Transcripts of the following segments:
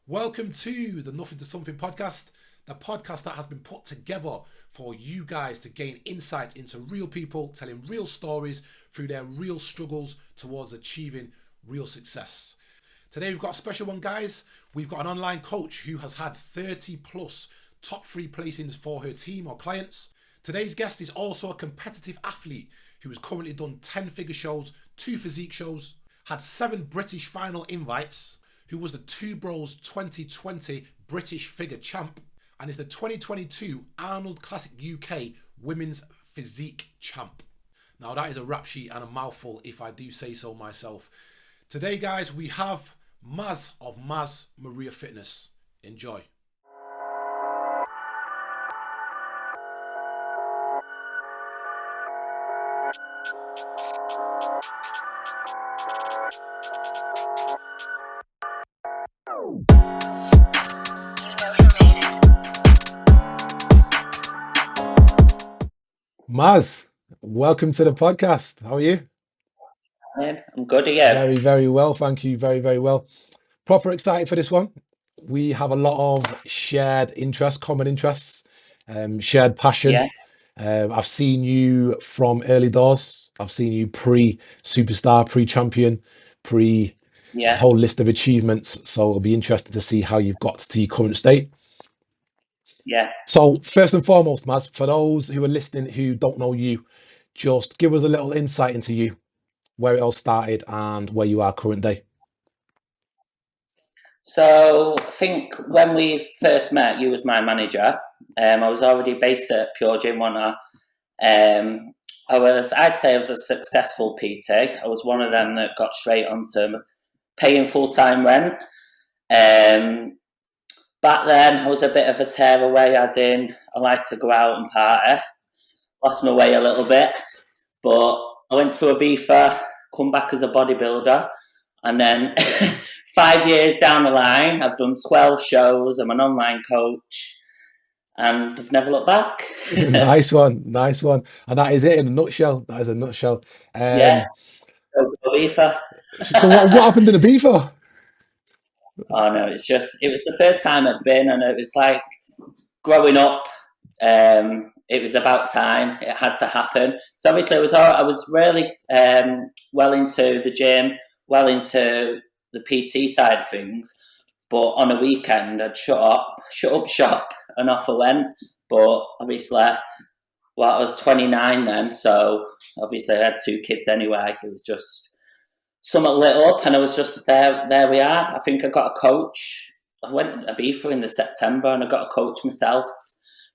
Welcome to the Nothing to Something podcast, the podcast that has been put together for you guys to gain insight into real people telling real stories through their real struggles towards achieving real success. Today we've got a special one, guys. We've got an online coach who has had 30 plus top 3 placings for her team or clients. Today's guest is also a competitive athlete who has currently done 10-figure shows, 2 physique shows, had 7 British final invites, who was the Two Bros 2020 British Figure Champ, and is the 2022 Arnold Classic UK Women's Physique Champ. Now that is a rap sheet and a mouthful if I do say so myself. Today, guys, we have Maz of Maz Maria Fitness. Enjoy. Maz, welcome to the podcast. How are you? I'm good, are you? Very, very well. Thank you. Very, very well. Proper excited for this one. We have a lot of shared interests, common interests, shared passion. Yeah, I've seen you from early doors. I've seen you pre-superstar, pre-champion, pre a yeah. whole list of achievements. So it'll be interesting to see how you've got to your current state. Yeah. So first and foremost, Maz, for those who are listening who don't know you, just give us a little insight into you, where it all started and where you are current day. So I think when we first met, you was my manager. I was already based at Pure Gym, wasn't I? I'd say I was a successful PT. I was one of them that got straight onto paying full-time rent. Back then, I was a bit of a tearaway, as in I like to go out and party. Lost my way a little bit, but I went to Ibiza, come back as a bodybuilder, and then 5 years down the line, I've done 12 shows. I'm an online coach, and I've never looked back. Nice one, nice one. And that is it in a nutshell. That is a nutshell. Yeah, Um, go to Ibiza. so what happened in Ibiza? Oh no, it was the third time I'd been, and it was like growing up. It was about time; it had to happen. So obviously, I was really well into the gym, well into the PT side of things. But on a weekend, I'd shut up shop, and off I went. But obviously, well, I was 29 then, so obviously I had 2 kids anyway. It was just something lit up, and I was just there. There we are. I think I got a coach. I went to Ibiza in the September, and I got a coach myself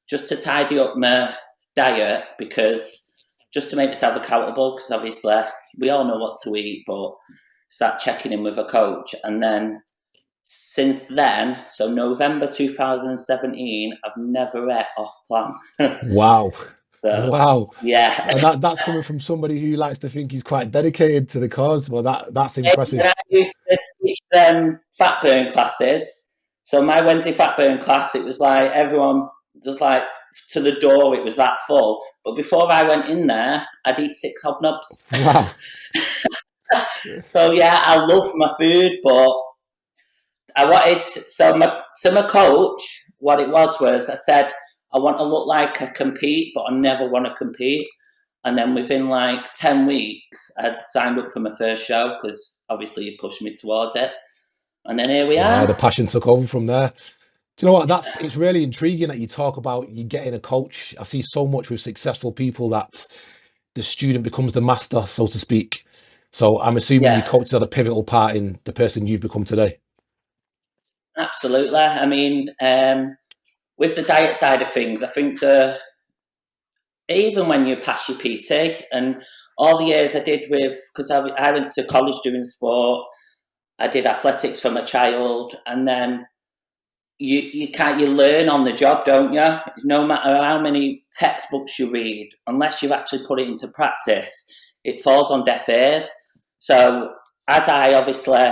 just to tidy up my diet, because just to make myself accountable. Because obviously we all know what to eat, but start checking in with a coach, and then since then, so November 2017, I've never ate off plan. Wow, So wow. yeah. And that's coming from somebody who likes to think he's quite dedicated to the cause. Well, that's And impressive. I used to teach them fat burn classes. So my Wednesday fat burn class, it was like everyone was like to the door, it was that full. But before I went in there, I'd eat 6 hobnobs. Wow. So yeah, I love my food, but I wanted my coach. What it was I said I want to look like I compete, but I never want to compete. And then within like 10 weeks, I'd signed up for my first show, because obviously you pushed me towards it. And then here we Yeah, the are. passion took over from there. Do you know what? It's really intriguing that you talk about you getting a coach. I see so much with successful people that the student becomes the master, so to speak. So I'm assuming your Yeah, coach had a pivotal part in the person you've become today. absolutely. I mean, with the diet side of things, I think even when you pass your PT, and all the years I did because I went to college doing sport, I did athletics from a child, and then you learn on the job, don't you? No matter how many textbooks you read, unless you actually put it into practice, it falls on deaf ears. So as I obviously,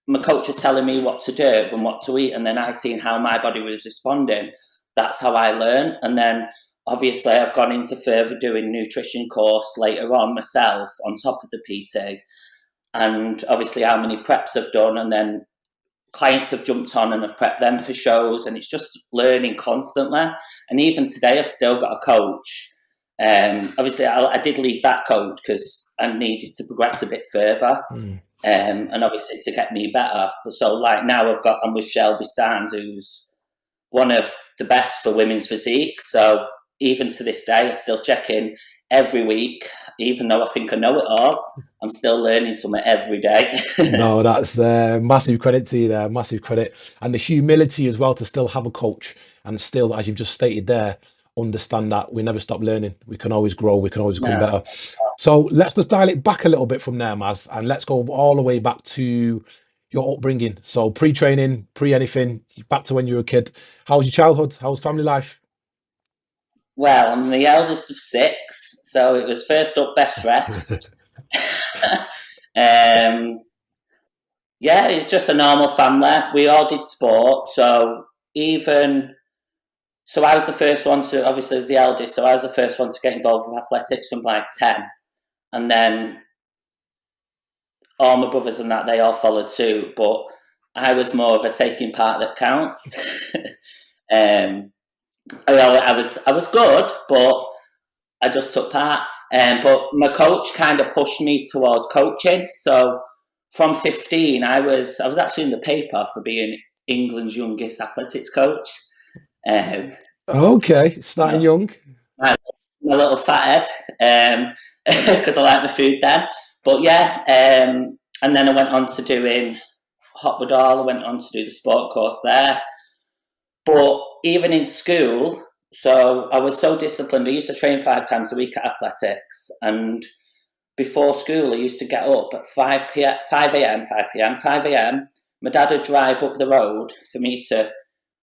my coach was telling me what to do and what to eat, and then I seen how my body was responding. That's how I learned. And then obviously I've gone into further doing nutrition course later on myself on top of the PT, and obviously how many preps I've done, and then clients have jumped on and I've prepped them for shows, and it's just learning constantly. And even today, I've still got a coach. Obviously, I did leave that coach because I needed to progress a bit further, and obviously to get me better. So, like now, I'm with Shelby Starnes, who's one of the best for women's physique. So even to this day, I still check in every week, even though I think I know it all. I'm still learning something every day. No, that's massive credit to you there, massive credit. And the humility as well to still have a coach and still, as you've just stated there, understand that we never stop learning. We can always grow, we can always become No. better. So let's just dial it back a little bit from there, Maz, and let's go all the way back to your upbringing. So pre-training, pre-anything, back to when you were a kid. How was your childhood? How was family life? Well, I'm the eldest of 6, so it was first up, best dressed. Yeah, it's just a normal family. We all did sport, so I was the first one to, obviously, I was the eldest, so I was the first one to get involved with athletics from like 10. And then all my brothers and that, they all followed suit, but I was more of a taking part that counts. I was good, but I just took part. But my coach kind of pushed me towards coaching. So from 15, I was actually in the paper for being England's youngest athletics coach. Okay, starting young. My little fat head, because I like my food then. But yeah, and then I went on to doing Hotwood. I went on to do the sport course there. But even in school, so I was so disciplined. I used to train 5 times a week at athletics, and before school, I used to get up at 5 a.m. My dad would drive up the road for me to.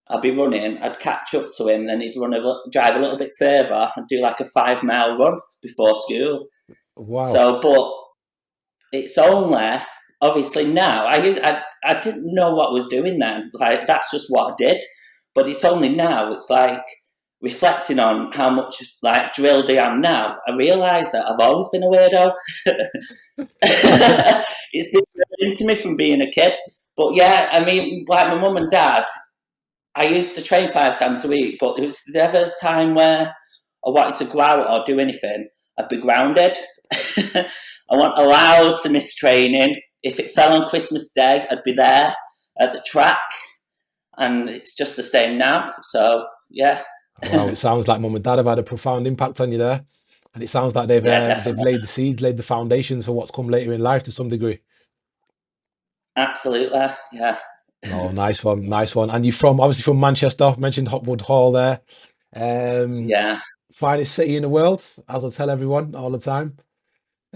I'd be running. I'd catch up to him, then he'd drive a little bit further, and do like a 5 mile run before school. Wow. So, but it's only obviously now. I didn't know what I was doing then. Like that's just what I did. But it's only now. It's like reflecting on how much like drilled I am now. I realise that I've always been a weirdo. It's been into me from being a kid. But yeah, I mean, like my mum and dad, I used to train 5 times a week, but it was never a time where I wanted to go out or do anything. I'd be grounded. I wasn't allowed to miss training. If it fell on Christmas Day, I'd be there at the track, and it's just the same now. So yeah. Wow, it sounds like mum and dad have had a profound impact on you there, and it sounds like Yeah, they've definitely. laid the seeds, laid the foundations for what's come later in life to some degree. Absolutely. Yeah. No, nice one, nice one. And you're from obviously from Manchester. Mentioned Hopwood Hall there. Um, Yeah. Finest city in the world, as I tell everyone all the time.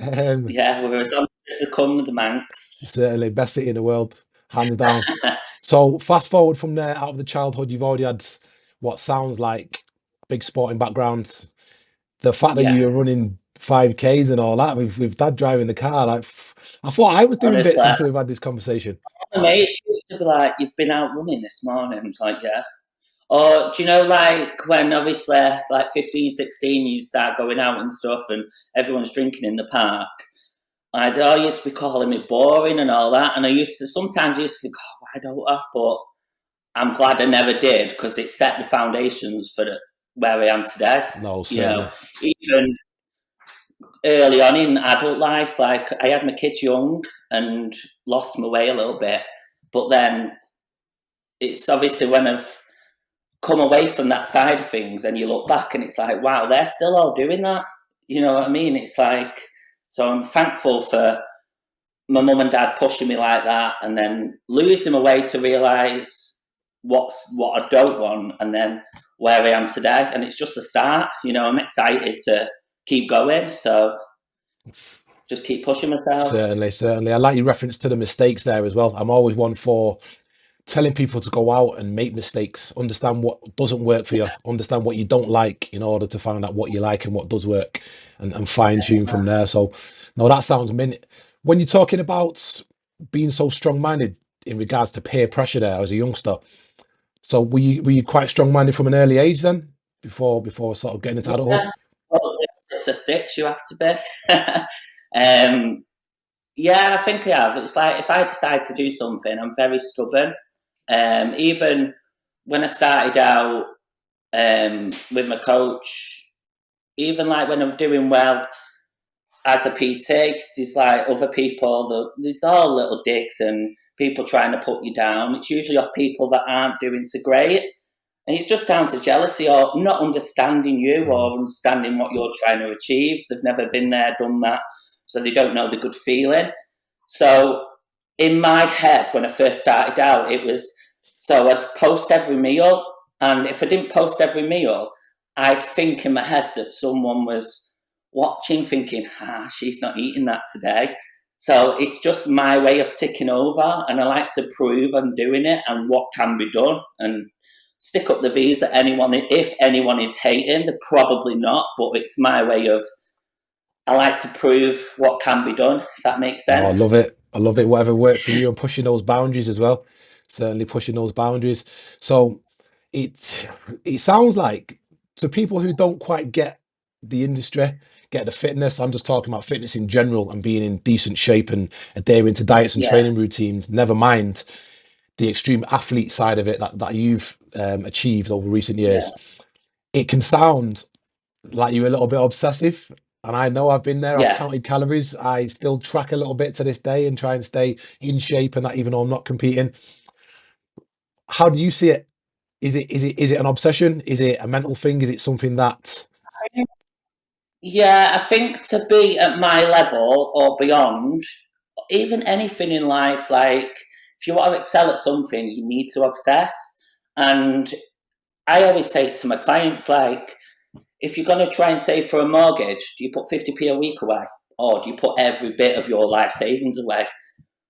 Um, Yeah. We were on to come the Manx. Certainly best city in the world, hands down. So fast forward from there, out of the childhood, you've already had what sounds like a big sporting background. The fact that Yeah. you were running 5Ks and all that with dad driving the car, like I thought I was doing bits Honestly, until we've had this conversation. my mates used to be like, "You've been out running this morning." I was like, "Yeah." Or do you know, like when obviously like 15, 16, you start going out and stuff, and everyone's drinking in the park. Like they all used to be calling me boring and all that, and sometimes I used to think, oh, why don't I? But I'm glad I never did because it set the foundations for where I am today. No, You know, certainly. even early on in adult life, like I had my kids young and lost my way a little bit, but then it's obviously when I've come away from that side of things and you look back and it's like, wow, they're still all doing that. You know what I mean? It's like, so I'm thankful for my mum and dad pushing me like that and then losing my way to realise what I don't want and then where I am today. And it's just a start. You know, I'm excited to keep going. So just keep pushing myself. Certainly, certainly. I like your reference to the mistakes there as well. I'm always one for telling people to go out and make mistakes, understand what doesn't work for you, understand what you don't like in order to find out what you like and what does work and fine tune from there. So, no, that sounds mint. When you're talking about being so strong minded in regards to peer pressure there as a youngster, so were you quite strong minded from an early age then, before sort of getting into adulthood? Yeah. Well, it's a 6 you have to be. um, yeah, I think I have. It's like if I decide to do something, I'm very stubborn. Even when I started out with my coach, even like when I'm doing well as a PT, there's like other people, there's all little digs and people trying to put you down. It's usually off people that aren't doing so great. And it's just down to jealousy or not understanding you or understanding what you're trying to achieve. They've never been there, done that, so they don't know the good feeling. So in my head, when I first started out, it was so I'd post every meal, and if I didn't post every meal, I'd think in my head that someone was watching, thinking, she's not eating that today. So it's just my way of ticking over, and I like to prove I'm doing it and what can be done, and stick up the V's that anyone, if anyone is hating, they're probably not, but it's my way of, I like to prove what can be done, if that makes No, I love sense. it. I love it. Whatever works for you and pushing those boundaries as well. Certainly pushing those boundaries. So it it sounds like to people who don't quite get the industry, get the fitness. I'm just talking about fitness in general and being in decent shape and adhering to diets and Yeah, training routines. Never mind the extreme athlete side of it that you've achieved over recent yeah, years. It can sound like you're a little bit obsessive. And I know I've been there. I've yeah. counted calories. I still track a little bit to this day and try and stay in shape and that even though I'm not competing. How do you see it? Is it an obsession? Is it a mental thing? Is it something that Yeah, I think to be at my level or beyond, even anything in life, like if you want to excel at something, you need to obsess. And I always say to my clients, like, if you're going to try and save for a mortgage, do you put 50p a week away? Or do you put every bit of your life savings away?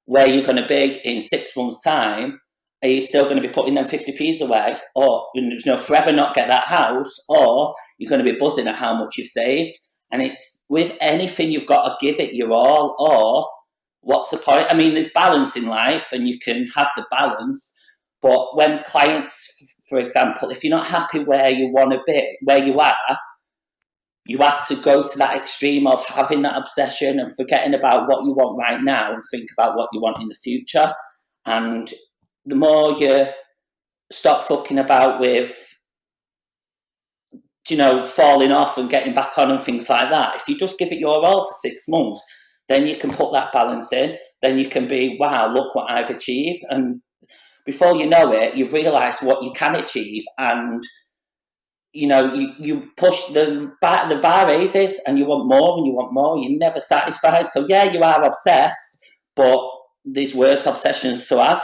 Where you're going to be in 6 months' time, are you still going to be putting them 50p's away? Or, forever not get that house? Or you're going to be buzzing at how much you've saved? And it's with anything, you've got to give it your all, or what's the point? I mean, there's balance in life and you can have the balance. But when clients, for example, if you're not happy where you want to be, where you are, you have to go to that extreme of having that obsession and forgetting about what you want right now and think about what you want in the future. And the more you stop fucking about with, falling off and getting back on and things like that, if you just give it your all for 6 months, then you can put that balance in. Then you can be, wow, look what I've achieved. And before you know it, you've realised what you can achieve, and you push the bar raises and you want more and you want more. You're never satisfied. So yeah, you are obsessed, but there's worse obsessions to have.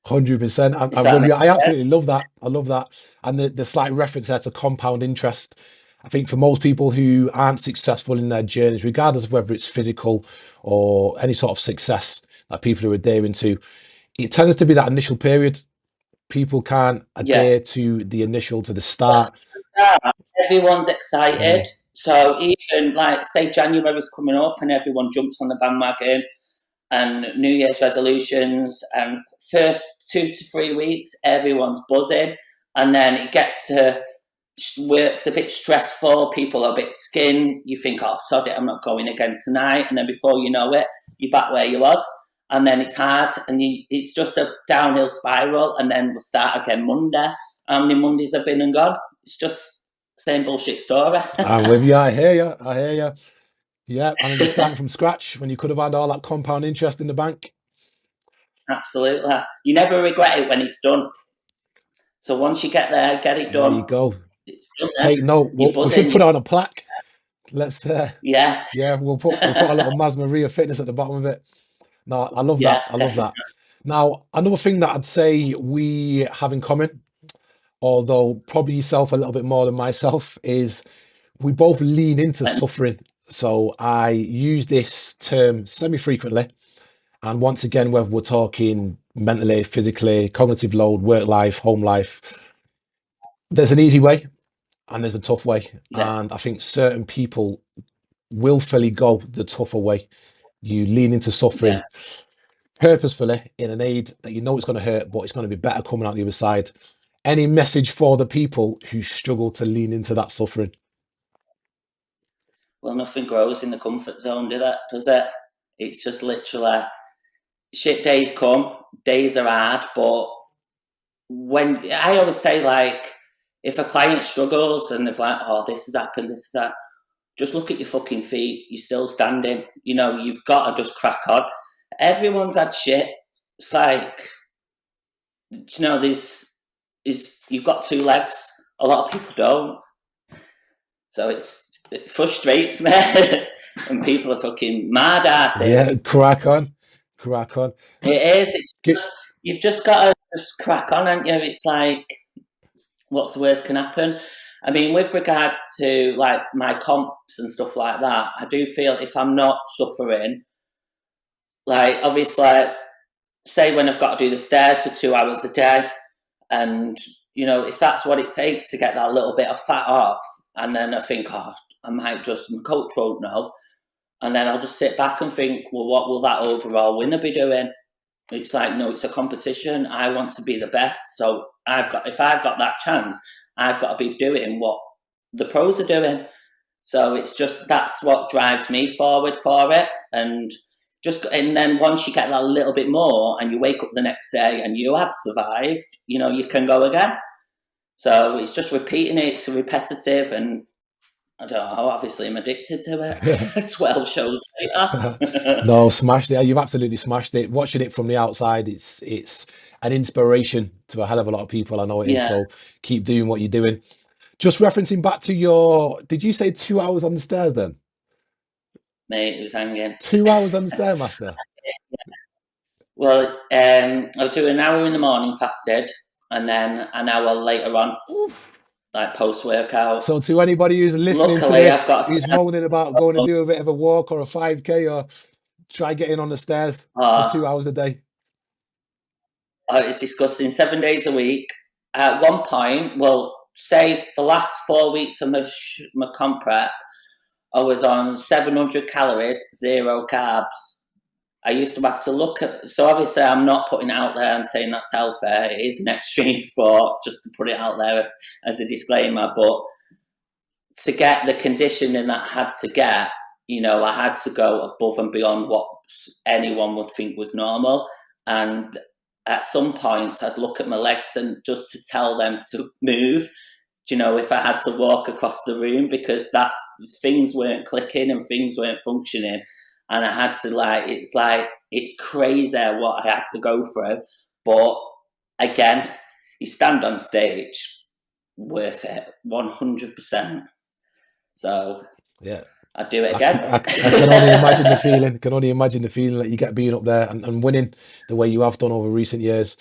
100%? If I'm that with makes you. I absolutely sense. love that. I love that. And the slight reference there to compound interest. I think for most people who aren't successful in their journeys, regardless of whether it's physical or any sort of success that people are adhering to, it tends to be that initial period. People can't Yeah. adhere to the Well, start. the start, everyone's excited. Mm, So even like say January's coming up and everyone jumps on the bandwagon and New Year's resolutions, and first 2 to 3 weeks everyone's buzzing, and then it gets to work's a bit stressful, people are a bit skinned, you think, oh, sod it, I'm not going again tonight. And then before you know it, you're back where you was. And then it's hard, and it's just a downhill spiral. And then we'll start again Monday. How many Mondays have been and gone? It's just same bullshit story. I'm with you. I hear you. I hear you. Yeah. And then you're starting from scratch when you could have had all that compound interest in the bank. Absolutely. You never regret it when it's done. So once you get there, get it There you done. go. It's done there. Take note. You're We should buzzing. put it on a plaque. Let's Yeah. yeah, we'll put a little MazMaria Fitness at the bottom of it. No, I love that. Yeah, I love definitely. that. Now, another thing that I'd say we have in common, although probably yourself a little bit more than myself, is we both lean into suffering. So I use this term semi-frequently. And once again, whether we're talking mentally, physically, cognitive load, work life, home life, there's an easy way and there's a tough way. Yeah, And I think certain people willfully go the tougher way. You lean into yeah. suffering purposefully in an aid that you know it's going to hurt, but it's going to be better coming out the other side. Any message for the people who struggle to lean into that suffering? Well, nothing grows in the comfort zone, does it? It's just literally shit days come, days are hard, but when I always say, like, if a client struggles and they're like, oh, this has happened, this is that, just look at your fucking feet. You're still standing. You know, you've got to just crack on. Everyone's had shit. It's like, you know, you've got two legs. A lot of people don't. So it frustrates me. And people are fucking mad asses. Yeah, crack on, crack on. It is. You've just got to just crack on, haven't you? It's like, what's the worst can happen? I mean, with regards to like my comps and stuff like that, I do feel if I'm not suffering, like obviously, say when I've got to do the stairs for 2 hours a day, and you know, if that's what it takes to get that little bit of fat off, and then I think, oh, I might just, my coach won't know, and then I'll just sit back and think, well, what will that overall winner be doing? It's like, no, it's a competition. I want to be the best. So if I've got that chance, I've got to be doing what the pros are doing. So it's just, that's what drives me forward for it. And then once you get that little bit more and you wake up the next day and you have survived, you know, you can go again. So it's just repeating it. It's repetitive, and I don't know, obviously I'm addicted to it. 12 shows later. No, smashed it. You've absolutely smashed it. Watching it from the outside, it's an inspiration to a hell of a lot of people. I know it is. Yeah, So keep doing what you're doing. Just referencing back to your, did you say 2 hours on the stairs then? mate, it was hanging. 2 hours on the stairmaster. Well, I'll do an hour in the morning fasted, and then an hour later on, Oof. like post workout. So to anybody who's listening to Luckily, I've this, got. who's moaning about going to do a bit of a walk or a 5K or try getting on the stairs for Oh, 2 hours a day. it's disgusting. 7 days a week. At one point, well, say the last 4 weeks of my comp prep, I was on 700 calories, zero carbs. I used to have to look at, so obviously I'm not putting it out there and saying that's healthy. It is an extreme sport, just to put it out there as a disclaimer. But to get the conditioning that I had to get, you know, I had to go above and beyond what anyone would think was normal. And at some points, I'd look at my legs and just to tell them to move. You know, if I had to walk across the room, because things weren't clicking and things weren't functioning, and I had to it's crazy what I had to go through. But again, you stand on stage, worth it, 100%. So Yeah. I'd do it again. I can only imagine the feeling. Can only imagine the feeling that you get being up there and winning the way you have done over recent years.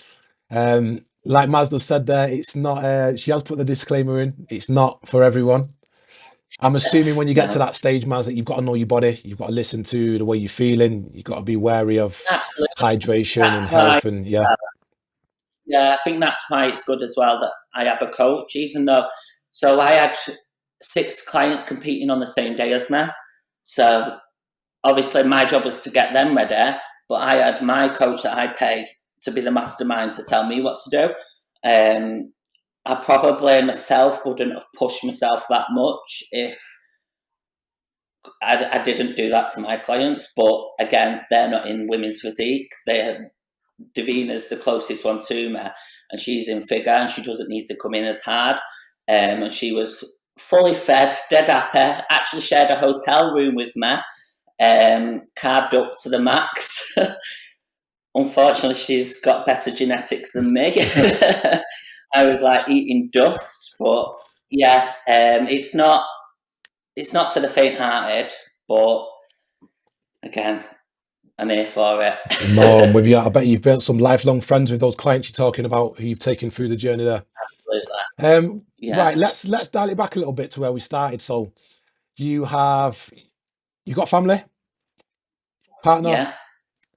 Like Mazda said there, it's not. She has put the disclaimer in. It's not for everyone. I'm assuming when you get to No, that stage, Maz, that you've got to know your body. You've got to listen to the way you're feeling. You've got to be wary of absolutely. hydration and That's why, health. And yeah, yeah, I think that's why it's good as well that I have a coach, even though. So I had 6 clients competing on the same day as me. So obviously my job was to get them ready, but I had my coach that I pay to be the mastermind to tell me what to do. I probably myself wouldn't have pushed myself that much if I didn't do that to my clients. But again, they're not in women's physique. Davina's the closest one to me, and she's in figure, and she doesn't need to come in as hard. And she was fully fed, dead happy. Actually, shared a hotel room with me, carved up to the max. Unfortunately, she's got better genetics than me. I was like eating dust, but yeah, it's not for the faint-hearted. But again, I'm here for it. no, I'm with you. I bet you've built some lifelong friends with those clients you're talking about who you've taken through the journey there. Absolutely. Right, Yeah, let's dial it back a little bit to where we started. So you got family, partner, yeah,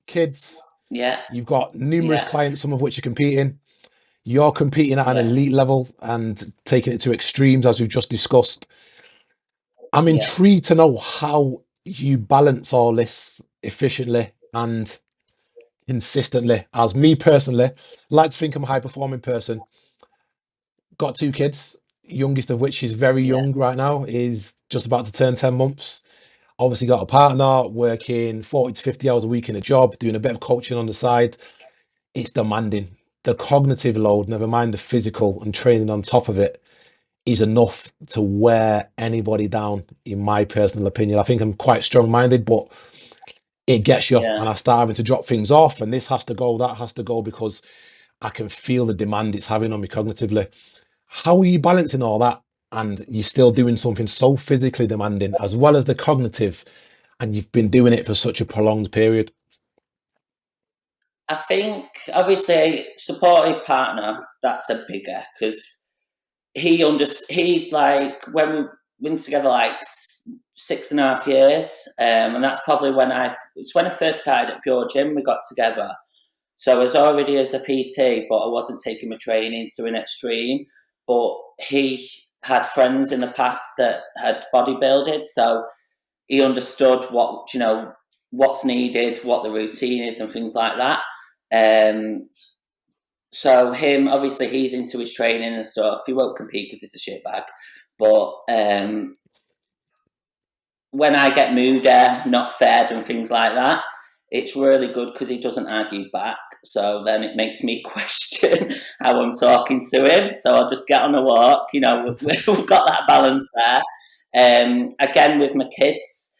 kids. yeah, You've got numerous yeah, clients, some of which are competing. You're competing at an yeah, elite level and taking it to extremes, as we've just discussed. I'm yeah, intrigued to know how you balance all this efficiently and consistently. As me personally, like to think I'm a high performing person. Got 2 kids, youngest of which is very yeah, young right now, is just about to turn 10 months. obviously got a partner, working 40 to 50 hours a week in a job, doing a bit of coaching on the side. It's demanding. The cognitive load, never mind the physical and training on top of it, is enough to wear anybody down, in my personal opinion. I think I'm quite strong-minded, but it gets you, Yeah. and I start having to drop things off, and this has to go, that has to go, because I can feel the demand it's having on me cognitively. How are you balancing all that, and you're still doing something so physically demanding as well as the cognitive, and you've been doing it for such a prolonged period? I think obviously supportive partner, that's a bigger, because he like when we been together like 6.5 years, and that's probably it's when I first started at Pure Gym. We got together, so I was already as a PT, but I wasn't taking my training to an extreme. But he had friends in the past that had bodybuilded, so he understood what's needed, what the routine is, and things like that. Um, so him, obviously, he's into his training and stuff. He won't compete because it's a shit bag. But when I get moody, not fed, and things like that, it's really good because he doesn't argue back. So then it makes me question how I'm talking to him. So I'll just get on a walk. We've got that balance there. Again, with my kids,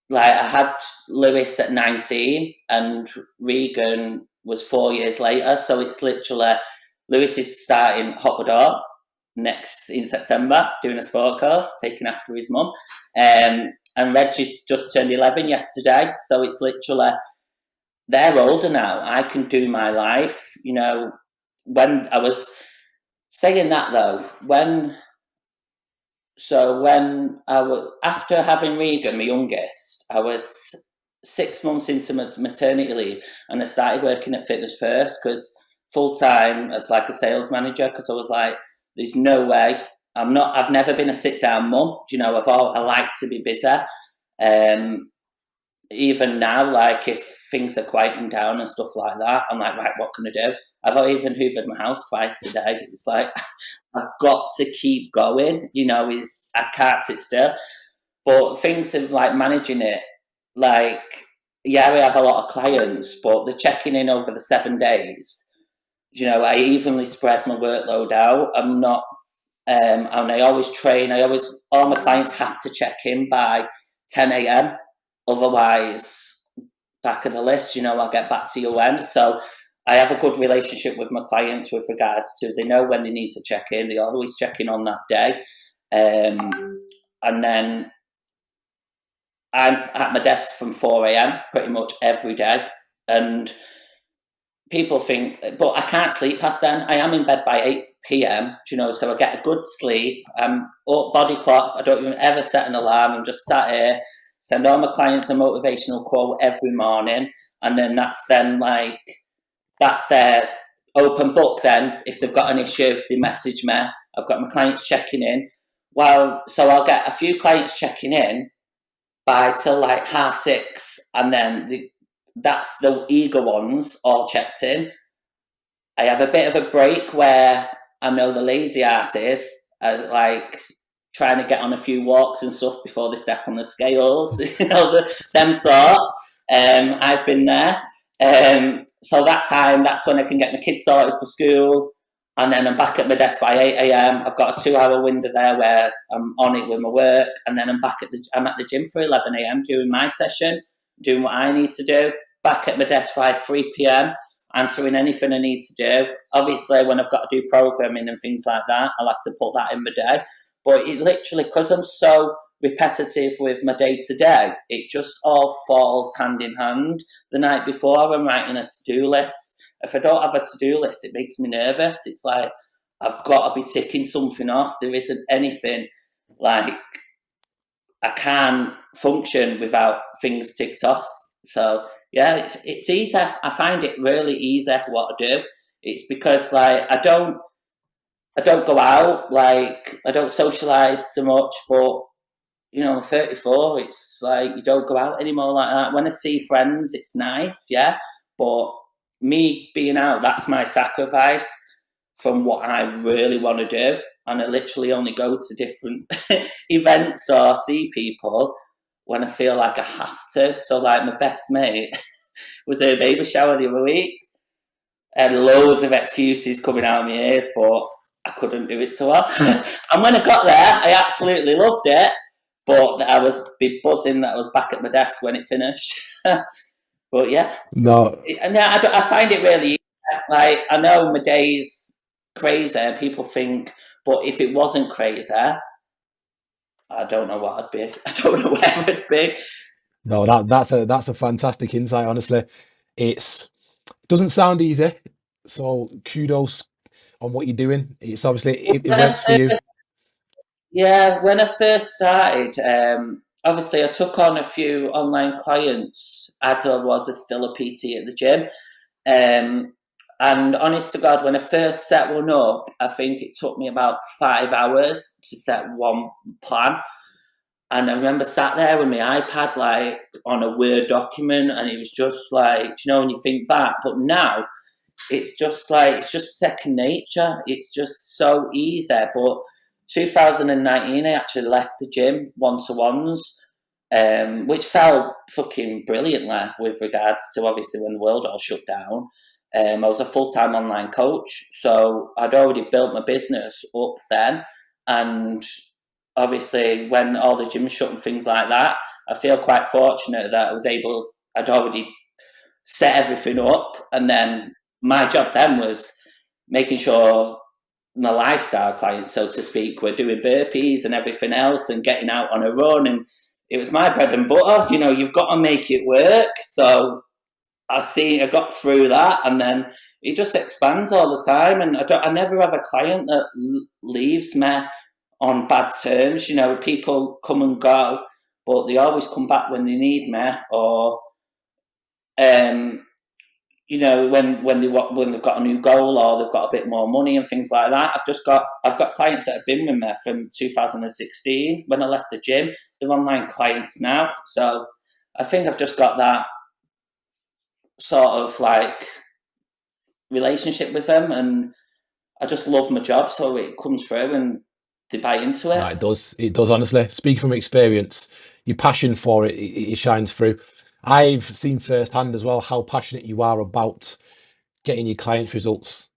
like I had Lewis at 19 and Regan was 4 years later. So it's literally Lewis is starting Hopper next in September, doing a sport course, taking after his mum. And Reggie's just turned 11 yesterday. So it's literally, they're older now. I can do my life. When I was saying that though, when I was, after having Regan, my youngest, I was 6 months into maternity leave, and I started working at Fitness First because full time as like a sales manager. Because I was like, there's no way. I've never been a sit down mum. I like to be busy. Even now, like if things are quieting down and stuff like that, I'm like, right, what can I do? I've even hoovered my house twice today. It's like I've got to keep going. I can't sit still. But things of like managing it, like yeah, we have a lot of clients, but they're checking in over the 7 days. I evenly spread my workload out. I'm not, and I always train. All my clients have to check in by 10 a.m. Otherwise, back of the list, I'll get back to you when. So I have a good relationship with my clients with regards to, they know when they need to check in. They always check in on that day. And then I'm at my desk from 4 a.m. pretty much every day. And people think, but I can't sleep past then. I am in bed by 8 p.m., so I get a good sleep. I'm up body clock. I don't even ever set an alarm. I'm just sat here, send all my clients a motivational quote every morning. And then that's their open book then. If they've got an issue, they message me. I've got my clients checking in. So I'll get a few clients checking in by till like 6:30, and then that's the eager ones all checked in. I have a bit of a break where I know the lazy asses are like trying to get on a few walks and stuff before they step on the scales, them sort. I've been there. So that time, that's when I can get my kids sorted for school. And then I'm back at my desk by 8 a.m. I've got a 2-hour window there where I'm on it with my work. And then I'm I'm at the gym for 11 a.m. doing my session, doing what I need to do. Back at my desk by 3 p.m. answering anything I need to do. Obviously, when I've got to do programming and things like that, I'll have to put that in my day. But it literally, because I'm so repetitive with my day-to-day, it just all falls hand in hand. The night before, I'm writing a to-do list. If I don't have a to-do list, it makes me nervous. It's like, I've got to be ticking something off. There isn't anything, like, I can't function without things ticked off. So, yeah, it's easy. I find it really easy what I do. It's because, like, I don't go out, like, I don't socialise so much, but, I'm 34, it's like, you don't go out anymore like that. When I see friends, it's nice, yeah, but me being out, that's my sacrifice from what I really want to do. And I literally only go to different events or see people when I feel like I have to. So like my best mate was at a baby shower the other week. I had loads of excuses coming out of my ears, but I couldn't do it to her. And when I got there, I absolutely loved it. But I was be buzzing that I was back at my desk when it finished. But yeah, No, and I find it really like I know my day's crazy. People think, but if it wasn't crazy, I don't know what I'd be. I don't know where I'd be. no, that's a fantastic insight. Honestly, it doesn't sound easy. So kudos on what you're doing. It's obviously it When I works for you. Yeah, when I first started, obviously I took on a few online clients as I was still a PT at the gym. Um, and honest to God, when I first set one up, I think it took me about 5 hours to set one plan. And I remember sat there with my iPad, like on a Word document, and it was just like, when you think back, but now it's just like, it's just second nature. It's just so easy. But 2019, I actually left the gym one-to-ones, which fell fucking brilliantly with regards to obviously when the world all shut down. I was a full-time online coach, so I'd already built my business up then, and obviously when all the gyms shut and things like that, I feel quite fortunate that I'd already set everything up, and then my job then was making sure my lifestyle clients, so to speak, were doing burpees and everything else and getting out on a run, and it was my bread and butter. You've got to make it work. So I got through that, and then it just expands all the time, and I never have a client that leaves me on bad terms. People come and go, but they always come back when they need me, or um, when they've got a new goal or they've got a bit more money and things like that. I've got clients that have been with me from 2016 when I left the gym. They're online clients now, so I think I've just got that sort of like relationship with them, and I just love my job, so it comes through and they buy into No, it. it does. It does, honestly. Speaking from experience, your passion for it shines through. I've seen firsthand as well how passionate you are about getting your clients results,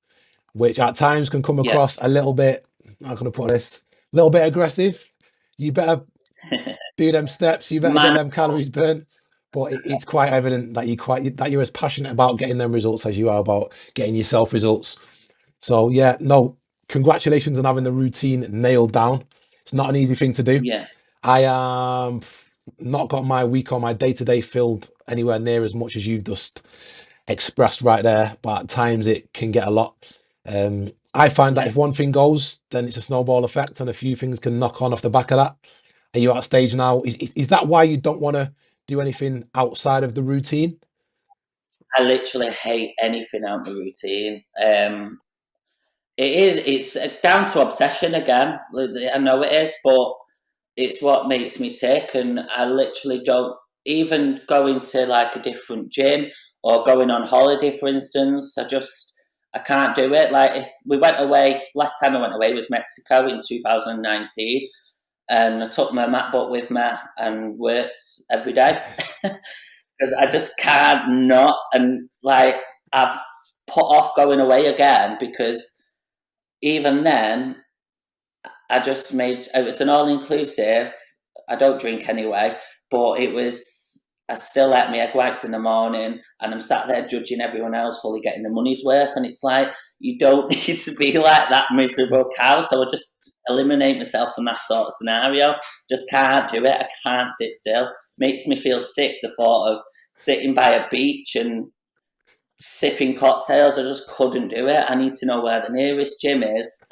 which at times can come Yeah, across a little bit, how can I put this, a little bit aggressive. You better do them steps, you better get man. them calories burnt. But it's quite evident that you're as passionate about getting them results as you are about getting yourself results. So yeah, no, congratulations on having the routine nailed down. It's not an easy thing to do. Yeah, I not got my week or my day to day filled anywhere near as much as you've just expressed right there, but at times it can get a lot. I find that yeah. if one thing goes, then it's a snowball effect, and a few things can knock on off the back of that. Are you at a stage now? Is that why you don't want to do anything outside of the routine? I literally hate anything out of the routine. It's down to obsession again. I know it is, but it's what makes me tick. And I literally don't even go into like a different gym or going on holiday, for instance. I can't do it. Like if we went away, last time I went away was Mexico in 2019, and I took my MacBook with me and worked every day because I just can't not. And like I've put off going away again because even then, it was an all inclusive. I don't drink anyway, but I still ate my egg whites in the morning, and I'm sat there judging everyone else fully getting the money's worth. And it's like, you don't need to be like that miserable cow. So I just eliminate myself from that sort of scenario. Just can't do it. I can't sit still. Makes me feel sick, the thought of sitting by a beach and sipping cocktails. I just couldn't do it. I need to know where the nearest gym is,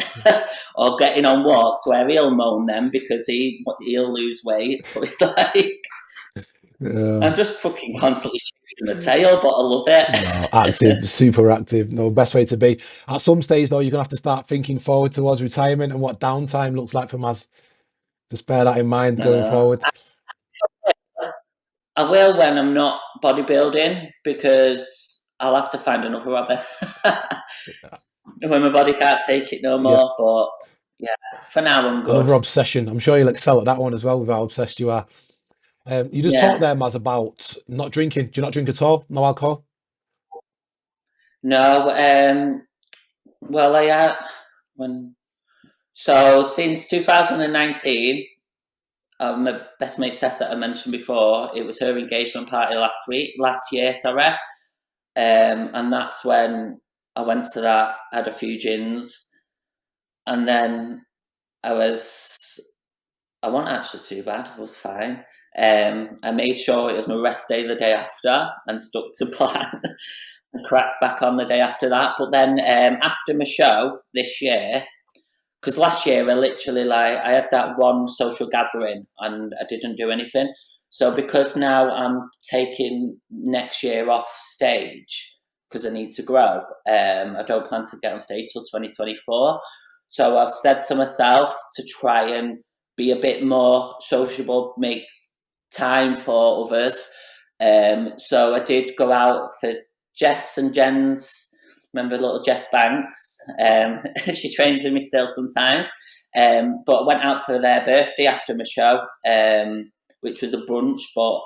or getting on walks where he'll moan them because he'll lose weight. So it's like Yeah. I'm just fucking constantly chasing the tail, but I love No, it. active, super active. No, best way to be. At some stage, though, you're gonna have to start thinking forward towards retirement and what downtime looks like for Maz. Just bear that in mind No, going no. forward. I will when I'm not bodybuilding because I'll have to find another hobby when my body can't take it no Yeah, more. But yeah, for now I'm good. another obsession. I'm sure you'll excel at that one as well with how obsessed you are. You just talked Yeah. there, Maz, about not drinking. Do you not drink at all? No alcohol? No. Well, when so since 2019, my best mate Steph that I mentioned before, it was her engagement party last year, sorry. And that's when I went to that, had a few gins, and then I was, I wasn't actually too bad, I was fine. I made sure it was my rest day the day after and stuck to plan and cracked back on the day after that. But then after my show this year, because last year I literally I had that one social gathering and I didn't do anything. So because now I'm taking next year off stage because I need to grow, I don't plan to get on stage till 2024. So I've said to myself to try and be a bit more sociable, make time for others. So I did go out for Jess and Jen's. Remember little Jess Banks? She trains with me still sometimes. But I went out for their birthday after my show, which was a brunch. But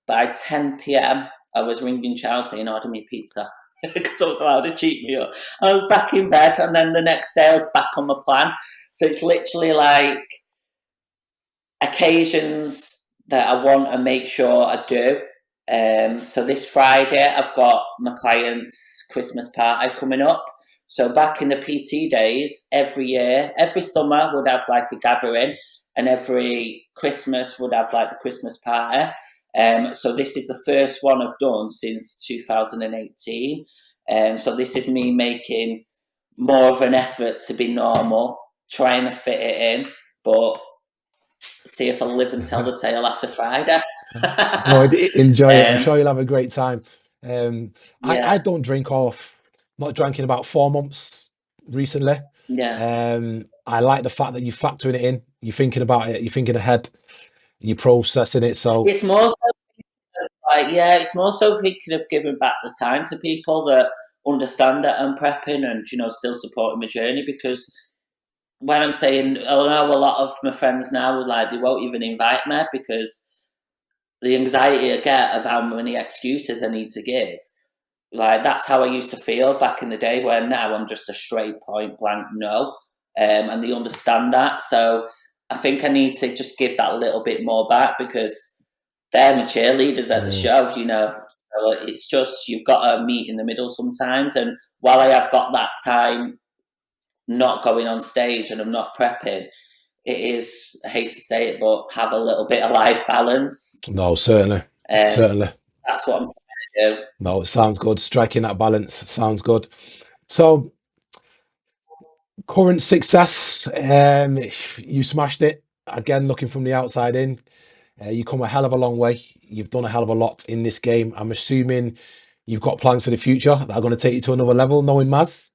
by 10 p.m., I was ringing Charles saying, order me pizza. Because I was allowed to cheat meal. I was back in bed, and then the next day I was back on my plan. So it's literally like occasions that I want to make sure I do. So this Friday, I've got my client's Christmas party coming up. So back in the PT days, every year, every summer would have like a gathering, and every Christmas would have like the Christmas party. So this is the first one I've done since 2018. So this is me making more of an effort to be normal, trying to fit it in, but see if I live and tell the tale after Friday. No, enjoy it. I'm um, sure you'll have a great time. Um, I yeah, don't drink off, not drank in about 4 months recently. yeah. I like the fact that you're factoring it in, you're thinking about it, you're thinking ahead, you're processing it. So, It's more so like, yeah, it's more so thinking of giving back the time to people that understand that I'm prepping and, still supporting my journey. Because when I'm saying, I know a lot of my friends now would they won't even invite me because the anxiety I get of how many excuses I need to give. Like that's how I used to feel back in the day. Where now I'm just a straight point blank no, and they understand that. So I think I need to just give that a little bit more back because they're my cheerleaders at the mm, show. So it's just you've got to meet in the middle sometimes. And while I have got that time not going on stage and I'm not prepping, it is, I hate to say it, but have a little bit of life balance. no, certainly, Um, certainly. that's what I'm trying to do. No, it sounds good. Striking that balance sounds good. So, current success, you smashed it. Again, looking from the outside in, you come a hell of a long way. You've done a hell of a lot in this game. I'm assuming you've got plans for the future that are going to take you to another level, knowing Maz.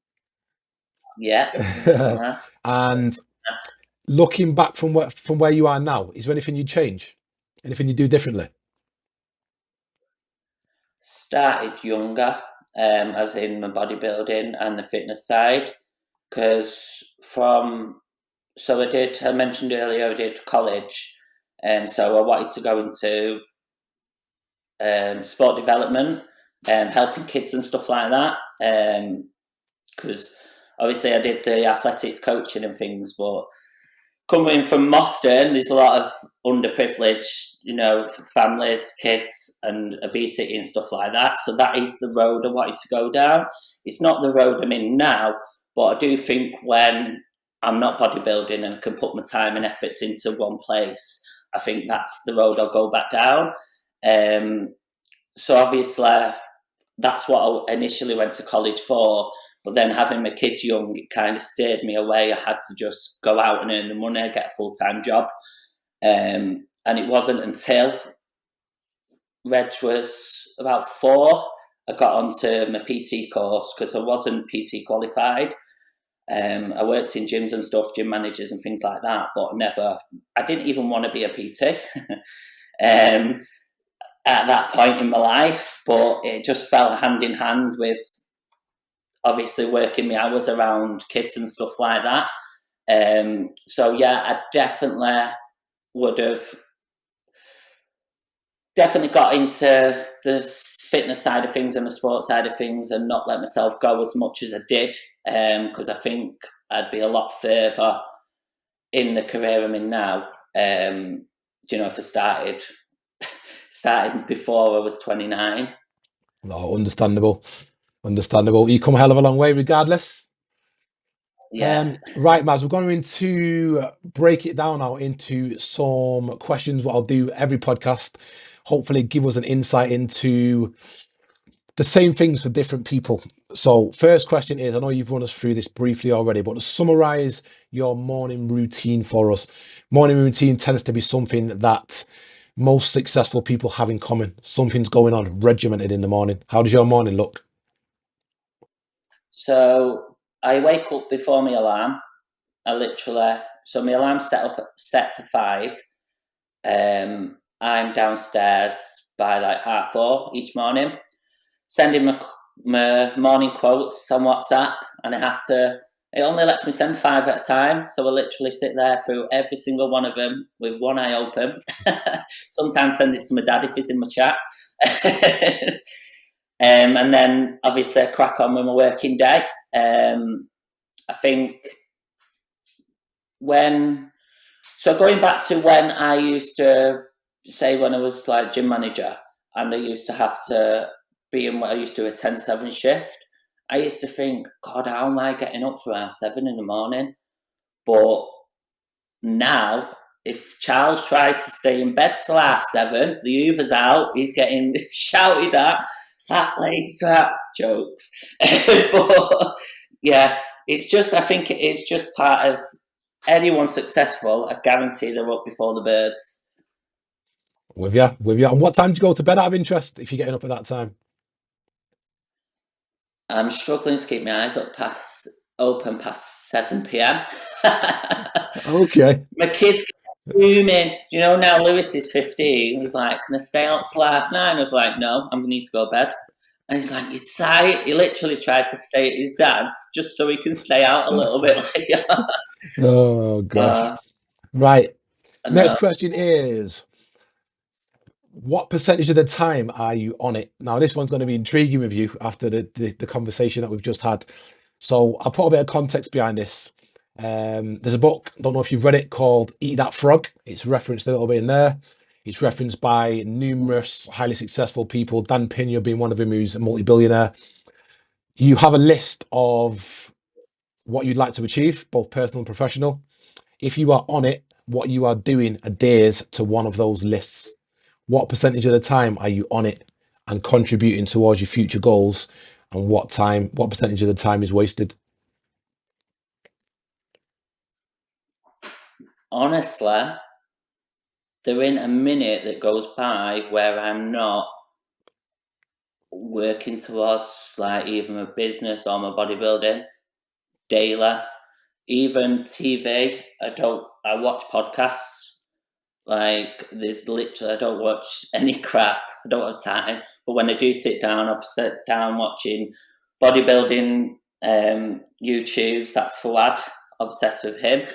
Yeah, definitely. And looking back from where you are now, is there anything you'd change? Anything you do differently? Started younger, as in my bodybuilding and the fitness side, because I mentioned earlier, I did college, and so I wanted to go into sport development and helping kids and stuff like that. Because obviously I did the athletics coaching and things, but coming from Moston, there's a lot of underprivileged, families, kids, and obesity and stuff like that. So that is the road I wanted to go down. It's not the road I'm in now, but I do think when I'm not bodybuilding and I can put my time and efforts into one place, I think that's the road I'll go back down. Um, so obviously, that's what I initially went to college for. But then having my kids young, it kind of steered me away. I had to just go out and earn the money, get a full time job. And it wasn't until Reg was about 4, I got onto my PT course because I wasn't PT qualified. I worked in gyms and stuff, gym managers and things like that, but I didn't even want to be a PT. um, at that point in my life, but it just fell hand in hand with obviously working my hours around kids and stuff like that. So yeah, I definitely would have definitely got into the fitness side of things and the sports side of things, and not let myself go as much as I did, because I think I'd be a lot further in the career I'm in now. If I started before I was 29. No, understandable. You come a hell of a long way regardless. Yeah. Right, Maz, we're going to break it down now into some questions. What I'll do every podcast, hopefully give us an insight into the same things for different people. So first question is, I know you've run us through this briefly already, but to summarize your morning routine for us. Morning routine tends to be something that most successful people have in common. Something's going on regimented in the morning. How does your morning look? So I wake up before my alarm. So my alarm's set for 5. I'm downstairs by like 4:30 each morning, sending my morning quotes on WhatsApp, and it only lets me send 5 at a time. So I literally sit there through every single one of them with one eye open. Sometimes send it to my dad if he's in my chat. And then obviously crack on with my working day. I think going back to when I used to say when I was like gym manager, and I used to have to I used to do a 10-7 shift. I used to think, God, how am I getting up for 7:30 in the morning? But now, if Charles tries to stay in bed till 7:30, the Uber's out, he's getting shouted at, fat laser, jokes. But yeah, I think it is just part of anyone successful. I guarantee they're up before the birds. With you. And what time do you go to bed out of interest if you're getting up at that time? I'm struggling to keep my eyes open past 7 p.m. Okay. My kids booming. Now Lewis is 15. He's like, can I stay out till 9:30? I was like, no, I'm going to need to go to bed. And he's like, you're tired. He literally tries to stay at his dad's just so he can stay out a little bit later. Oh, gosh. Right. Next question is, what percentage of the time are you on it? Now, this one's going to be intriguing with you after the conversation that we've just had. So I'll put a bit of context behind this. There's a book, don't know if you've read it, called Eat That Frog. It's referenced a little bit in there. It's referenced by numerous highly successful people, Dan Pena being one of them, who's a multi-billionaire. You have a list of what you'd like to achieve, both personal and professional. If you are on it, what you are doing adheres to one of those lists. What percentage of the time are you on it and contributing towards your future goals? And what percentage of the time is wasted? Honestly, there ain't a minute that goes by where I'm not working towards like either my business or my bodybuilding daily. Even TV, I watch podcasts. Like, there's literally, I don't watch any crap. I don't have time. But when I do sit down, I'll sit down watching bodybuilding YouTubes. That Fuad, obsessed with him.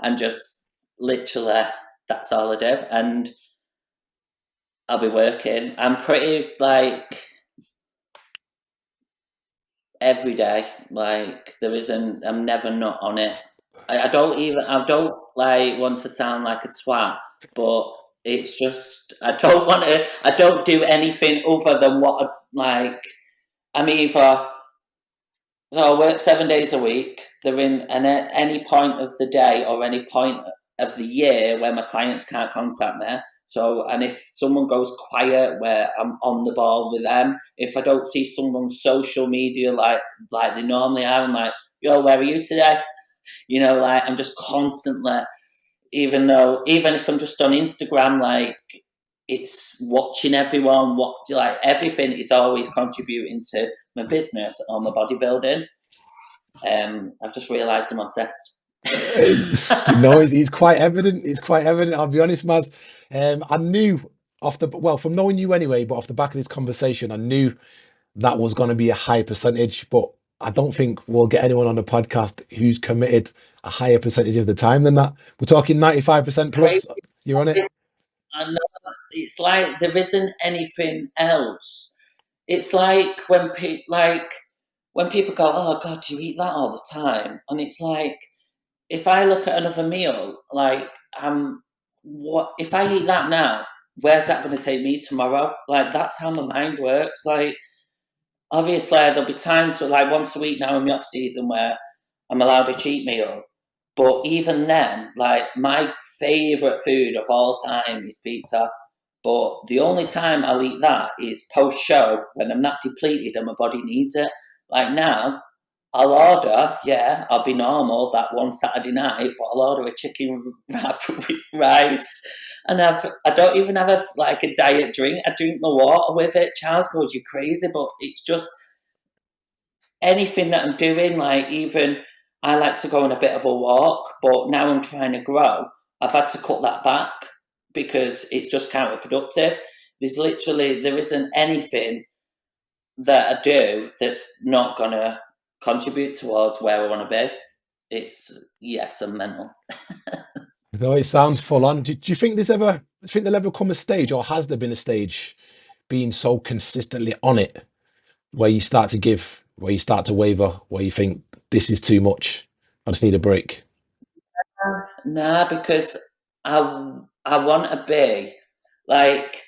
And just literally, that's all I do. And I'll be working. I'm pretty, like, every day. Like, I'm never not on it. I don't like want to sound like a twat, but it's just I don't do anything other than what I'm either. So I work 7 days a week. They're in any point of the day or any point of the year where my clients can't contact me. So, and if someone goes quiet, where I'm on the ball with them. If I don't see someone's social media like they normally are, I'm like, yo, where are you today? Like I'm just constantly, even if I'm just on Instagram, like it's watching everyone, everything is always contributing to my business or my bodybuilding. I've just realised I'm obsessed. It's quite evident. It's quite evident. I'll be honest, Maz. I knew from knowing you anyway, but off the back of this conversation, I knew that was going to be a high percentage, but I don't think we'll get anyone on the podcast who's committed a higher percentage of the time than that. We're talking 95% plus. You're on it. I know. it's like there isn't anything else. It's like when people go, "Oh God, do you eat that all the time?" And it's like, if I look at another meal, like what if I eat that now? Where's that going to take me tomorrow? Like that's how my mind works. Like obviously there'll be times where, like once a week now in the off season, where I'm allowed a cheat meal. But even then, like my favourite food of all time is pizza. But the only time I'll eat that is post show when I'm not depleted and my body needs it. Like now, I'll order, yeah, I'll be normal that one Saturday night, but I'll order a chicken wrap with rice, and I don't even have like a diet drink. I drink my water with it. Charles goes, "You're crazy," but it's just anything that I'm doing. Like even I like to go on a bit of a walk, but now I'm trying to grow. I've had to cut that back because it's just counterproductive. There isn't anything that I do that's not gonna contribute towards where I want to be. It's yes, I'm mental. No, it sounds full on. Do you think there'll ever come a stage, or has there been a stage being so consistently on it where you start to give, where you start to waver, where you think this is too much? I just need a break. Nah, because I want to be like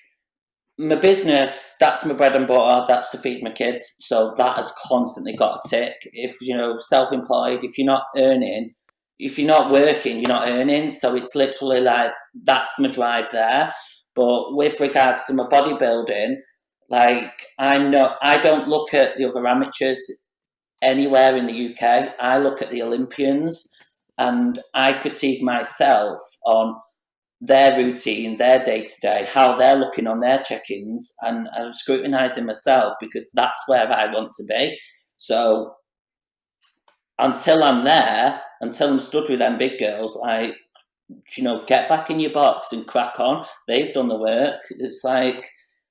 my business. That's my bread and butter. That's to feed my kids. So that has constantly got a tick. If self-employed, if you're not earning, if you're not working, you're not earning. So it's literally like that's my drive there. But with regards to my bodybuilding, like I don't look at the other amateurs anywhere in the UK. I look at the Olympians and I critique myself on their routine, their day to day, how they're looking on their check ins, and I'm scrutinising myself because that's where I want to be. So until I'm there, until I'm stood with them big girls, get back in your box and crack on. They've done the work. It's like,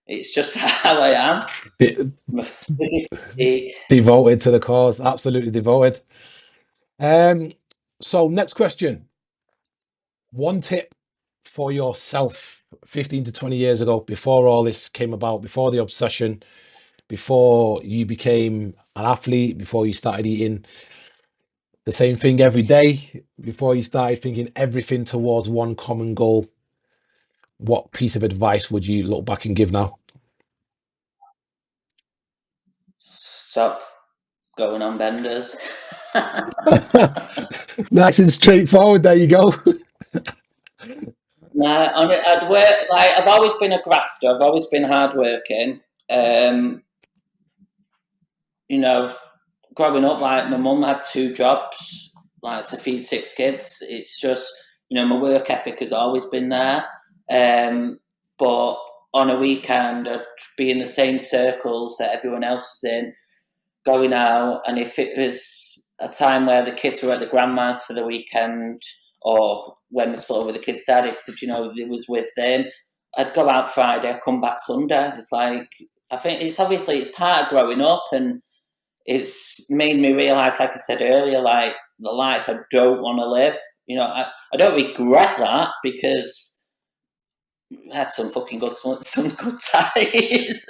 it's just how I am. De- My physically, Devoted to the cause, absolutely devoted. Um, so next question. One tip for yourself 15 to 20 years ago, before all this came about, before the obsession, before you became an athlete, before you started eating the same thing every day, before you started thinking everything towards one common goal, what piece of advice would you look back and give now? stop going on benders. Nice and straightforward. There you go. No, I'd work like I've always been a grafter. I've always been hardworking. Um, you know, growing up, like my mum had two jobs, like to feed six kids. It's just my work ethic has always been there. But on a weekend, I'd be in the same circles that everyone else is in, going out. And if it was a time where the kids were at the grandma's for the weekend, or when we split up with the kids' dad, if it was with them, I'd go out Friday, I'd come back Sunday. It's like I think it's part of growing up, and it's made me realise, like I said earlier, like the life I don't want to live. I don't regret that because I had some fucking some good times.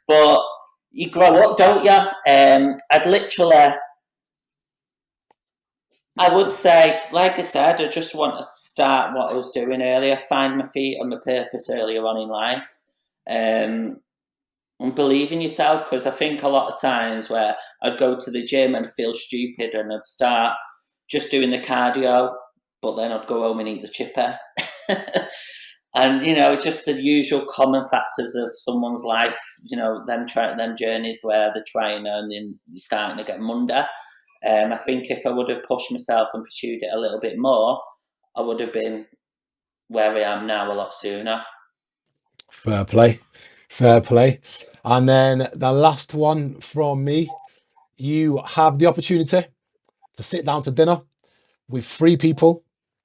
But you grow up, don't you? I would say, like I said, I just want to start what I was doing earlier, find my feet and my purpose earlier on in life. Um, and believe in yourself, because I think a lot of times where I'd go to the gym and feel stupid and I'd start just doing the cardio, but then I'd go home and eat the chipper. And just the usual common factors of someone's life, them journeys where they're trying and then you're starting to get under. I think if I would have pushed myself and pursued it a little bit more, I would have been where I am now a lot sooner. Fair play. Fair play. And then the last one from me, you have the opportunity to sit down to dinner with three people,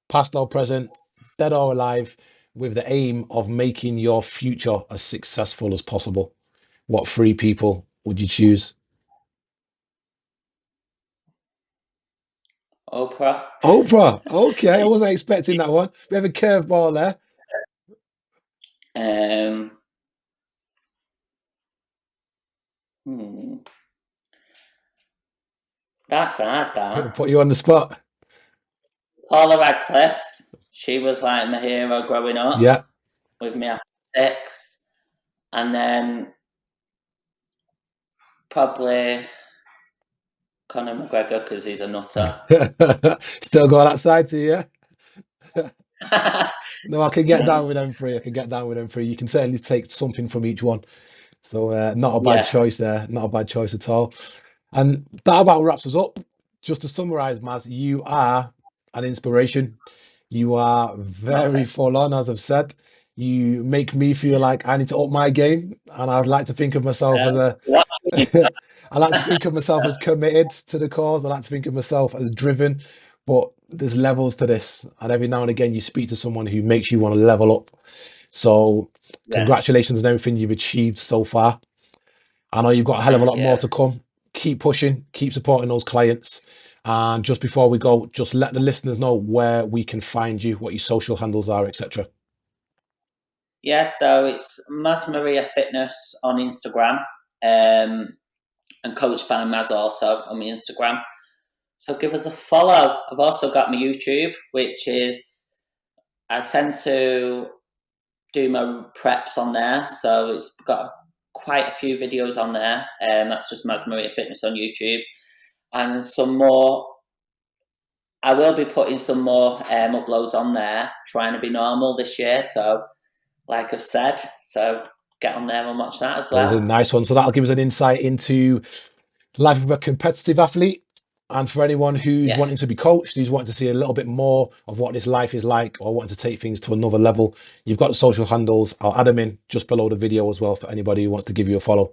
past or present, dead or alive, with the aim of making your future as successful as possible. What three people would you choose? Oprah. Oprah. Okay, I wasn't expecting that one. We have a curveball there. Um, that's hard, that. Put you on the spot. Paula Radcliffe, she was like my hero growing up Yeah. with me after 6. And then probably Conor McGregor because he's a nutter. Still got that side to you, yeah? No, I can get down with them three. I can get down with them three. You can certainly take something from each one. So not a bad Yeah, choice there. Not a bad choice at all. And that about wraps us up. Just to summarize, Maz, you are an inspiration. You are very okay. full on, as I've said. You make me feel like I need to up my game. And I'd like to think of myself as a Watching I like to think of myself as committed to the cause. I like to think of myself as driven, but there's levels to this. And every now and again, you speak to someone who makes you want to level up. So, yeah, congratulations on everything you've achieved so far. I know you've got a hell of a thank lot you. more to come. Keep pushing, keep supporting those clients. And just before we go, just let the listeners know where we can find you, what your social handles are, etc. Yeah, so it's MazMaria Fitness on Instagram, and Coach Maz also on my Instagram. So give us a follow. I've also got my YouTube, which is I tend to do my preps on there. So it's got quite a few videos on there. That's just MazMaria Fitness on YouTube, and some more. I will be putting some more uploads on there, trying to be normal this year. So, like I've said, so get on there and watch that as There's a well. nice one. So that'll give us an insight into life of a competitive athlete. And for anyone who's Yeah. wanting to be coached, who's wanting to see a little bit more of what this life is like, or wanting to take things to another level, you've got the social handles. I'll add them in just below the video as well for anybody who wants to give you a follow.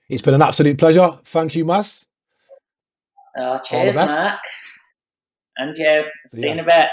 It's been an absolute pleasure. Thank you, Maz. Oh, All the cheers, best. Mark. And you. See you in Yeah. a bit.